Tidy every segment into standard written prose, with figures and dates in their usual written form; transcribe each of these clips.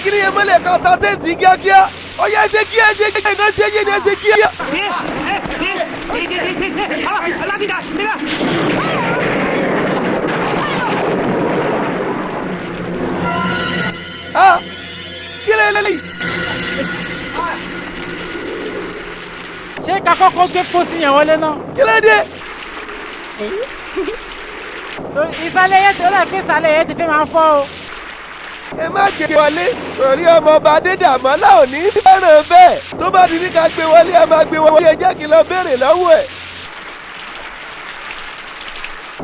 kiri yẹn mọ́lẹ̀ ká ta tẹ́ǹtì kíákíá ọ̀yá ẹsẹ̀ kíá ẹsẹ̀ kíá iná ṣe yé ni ẹsẹ̀ kíá. kí lè lélẹ̀. ṣé ká kọ́kọ́ gbé pósí yẹn wọlé náà. kí lè dé. ìsàlẹ̀ yẹn tó lẹ̀ pé ìsàlẹ̀ yẹn ti fi máa fọ́ o. ẹ má gbé wọlé torí ọmọọba Adédàmọ́lá ò ní fẹ́ràn bẹ́ẹ̀ tó bá di ní ká gbé wọlé ẹ má gbé wọlé ẹ jẹ́ kí n lọ béèrè lọ́wọ́ ẹ̀.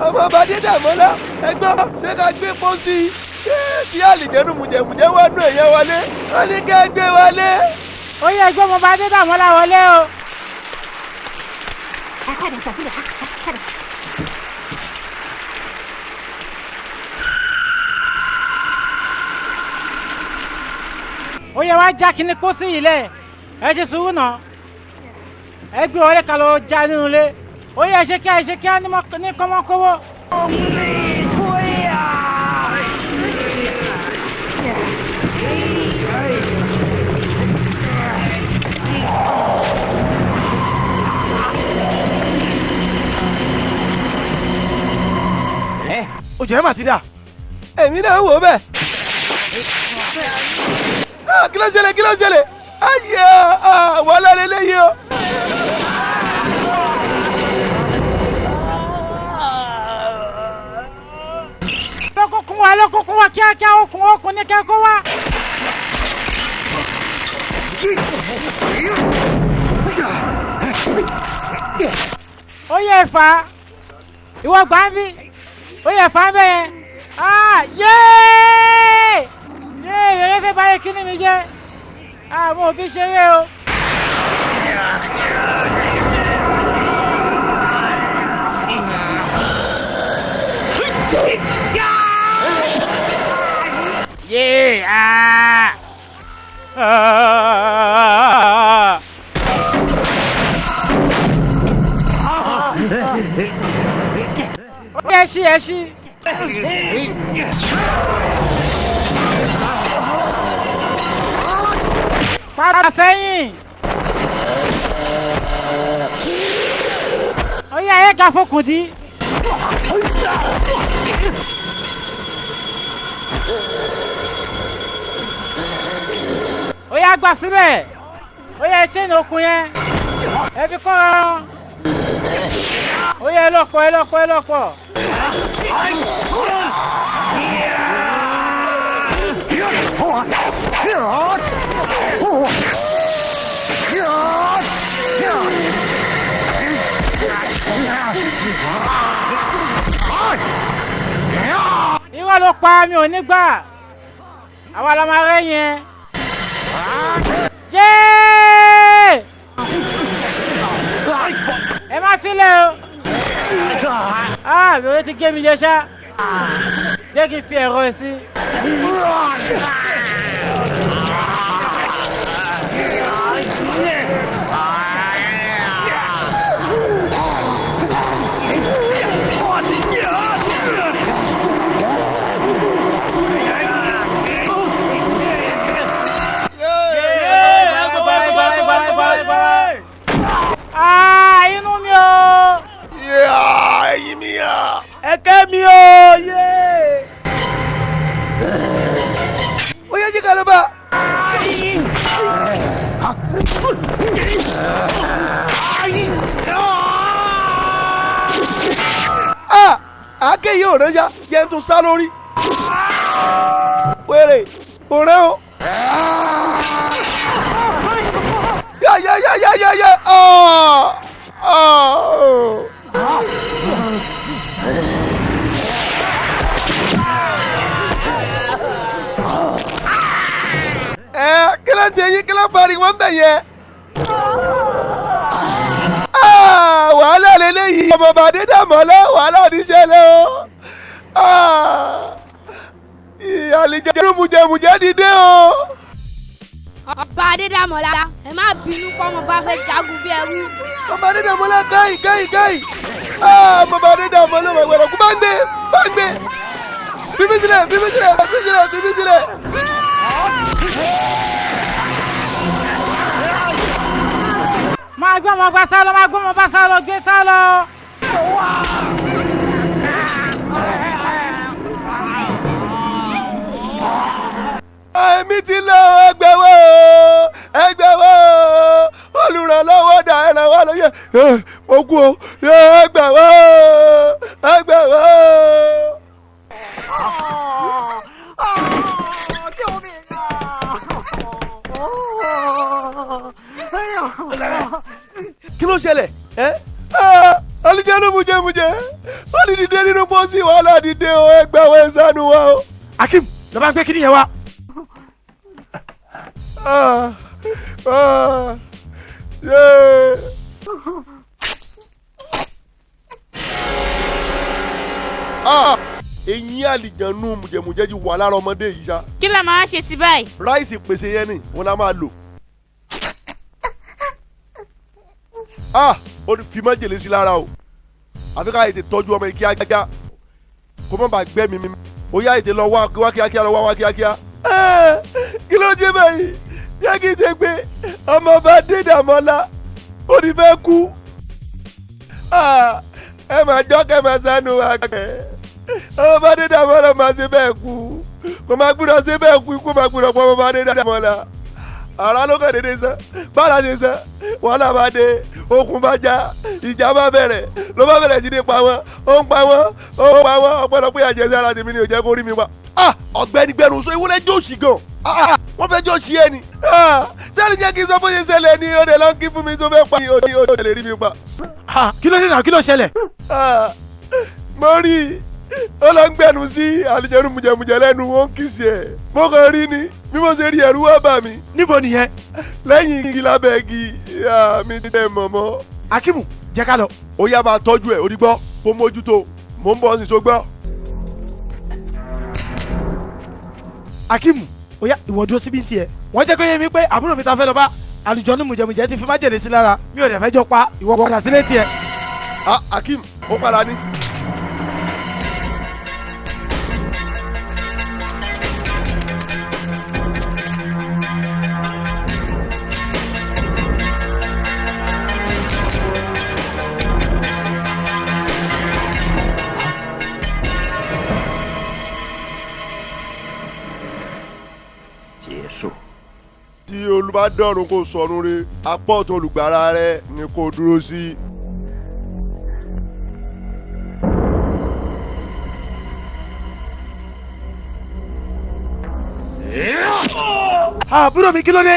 ọmọọba Adédàmọ́lá ẹ gbọ́ ṣé ká gbé pósí tí àlìjẹ́nu mùjẹ̀mùjẹ́ wọnú ẹ̀yẹ wọlé wọ́n ní ká gbé wọlé. ó yẹ gbé ọmọọba Adédàmọ́lá wọlé o. ó yẹ wá já kíní pósí yìí lẹ̀ ẹ ṣe sùúrù náà ẹ gbé wọlé ká lọ já nínú ilé ó yẹ ṣe kíá ní kọ́mọ́kọ́wọ́. ojú ẹ mà ti dà. èmi náà wò ó bẹ́ẹ̀. kí ló ṣẹlẹ̀ ayé wàhálà lélẹ́yìí o. lọ́kùnkùn wa kíákíá okùn ní kẹ́kọ̀ọ́ wa. ó yẹ ẹ̀fà ìwọ gbà ń bí ó yẹ ẹ̀fà ń bẹ̀ yẹn. Yéé fẹ́ báyìí kí ni mi jẹ́ mo fi ṣeré o. Yéé ẹ ṣí. Padà sẹ́yìn. ó yẹ ẹ ga fokùn dí. ó yẹ gbà síbẹ̀ ó yẹ chain okùn yẹn ẹ fi kọ́ ọ. ó yẹ lọ́pọ̀. Irọ́ ló pa mi ò ní gbà àwa la máa rẹ́ yẹn. ẹ má filẹ̀ o. lórí ti gé mi jẹ ṣá jẹ́ kí n fi ẹ̀rọ sí. Inú mi o. Ẹyin mi ya. Ẹ̀kẹ́ mi o. Ó yẹ jí ká ló bá. Àáké yìí ò rẹ́jà jẹ́ tún sá lórí. Wèrè kò rẹ́ o. Kí ló ń ṣe yín kí ló ń pariwo ń bẹ̀ yẹn? Wàhálà lélẹ́yìí ọmọọba Adédàmọ́lá wàhálà níṣẹ́lẹ̀ o. Àlìjẹ̀nu mùjẹ̀mùjẹ̀ dìde o. Ọba Adédàmọ́lá ẹ má bínú kọ́ ọmọ bá fẹ́ jagun bí ẹrú. Ọba Adédàmọ́lá káyì. Ọba Adédàmọ́lá wẹ̀rẹ̀ kú bá ń gbé. Fi mí sílẹ̀. máa gbé ọmọ gbá sálọ máa gbé ọmọ bá sálọ gbé sálọ. èmi ti lọ ẹgbẹ́ wo olùrànlọ́wọ́ dà ẹ̀ràn wá lóye mo kú o ẹgbẹ́ wo. kí ló ṣẹlẹ̀ alìjẹ́nu mujẹ́ wọ́n ti dìde nínú pósí wàhálà dìde o ẹgbẹ́ wo ẹ̀sánú wa o. Akeem ló bá ń gbé kíní yẹn wá. eyín àlìjẹ́nu mujẹ́ ti wà lára ọmọdé yìí ṣá. kí ló máa ṣe sí báyìí. ráìsì pèsè yẹn ni wọn la máa lò. ó fi májèlé sí lára o àfi ká ètè tọ́jú ọmọ yìí kíákíá kó má bàa gbẹ́mí mi ó yá ètè lọ wá kíákíá lọ wá kíákíá. kí ló dé báyìí jẹ́ kí n ṣe pé ọmọ bá dé Dàmọ́lá ó ní fẹ́ kú. ẹ máa jọ́ kẹ́ máa sánú wa kẹ́ ọmọ bá dé Dàmọ́lá máa ṣe bẹ́ẹ̀ kú kò máa gbúdọ̀ ṣe bẹ́ẹ̀ kú ikú máa gbúdọ̀ pọ̀ ọmọ bá dé Dàmọ́lá. ara ló kàn déédéé sẹ́ bára ṣe sẹ́ wàhálà bá dé okùn bá já ìjà bá bẹ̀rẹ̀ ló bá bẹ̀rẹ̀ sí ní pa wọ́n ó ń pa wọ́n ọ̀pọ̀lọpọ̀ àjẹsí ara tèmi ni ò jẹ́ kó rí mi pa. ọ̀gbẹ́ni gbẹnu sọ ìwúlẹ̀ jóòsì gan wọ́n fẹ́ jóòsì ẹ ni sẹ́ni jẹ́ kí n sọ bó ṣe ṣẹlẹ̀ ni ó dẹ̀ lọ́n kí fún mi tó fẹ́ pa ni ó lè rí mi pa. kí ló dé náà kí ló ṣẹlẹ̀. mo rí ó lọ ń gbẹnu sí àlìjẹnu mùjẹmùjẹ lẹ́nu ó ń kìsì ẹ̀ mo kàn rí ni bí mo ṣe rí ẹ̀rù wá bà mí. níbo nìyẹn. lẹ́yìn igi lábẹ́ igi mi tẹ̀ mọ̀mọ́. Akeem jẹ́ ká lọ. ó yá máa tọ́jú ẹ̀ orí gbọ́ kó mójútó mò ń bọ̀ sí so gbọ́. Akeem ó yá ìwọ dúró síbi tiẹ̀. wọ́n jẹ́ kó yé mi pé àbúrò mi ta fẹ́ lọ bá àlùjọ́nù mùjẹ̀mùjẹ̀ ti fi májèlé sí lára mi ò dẹ̀ fẹ́ jọ pa ìwọ padà sílé tiẹ̀. Akeem ó padà ní. tí olùbádọ́rùn kò sọnù re apá ọ̀tún olùgbàrà rẹ ni kò dúró sí. àbúrò mi kí ló dé.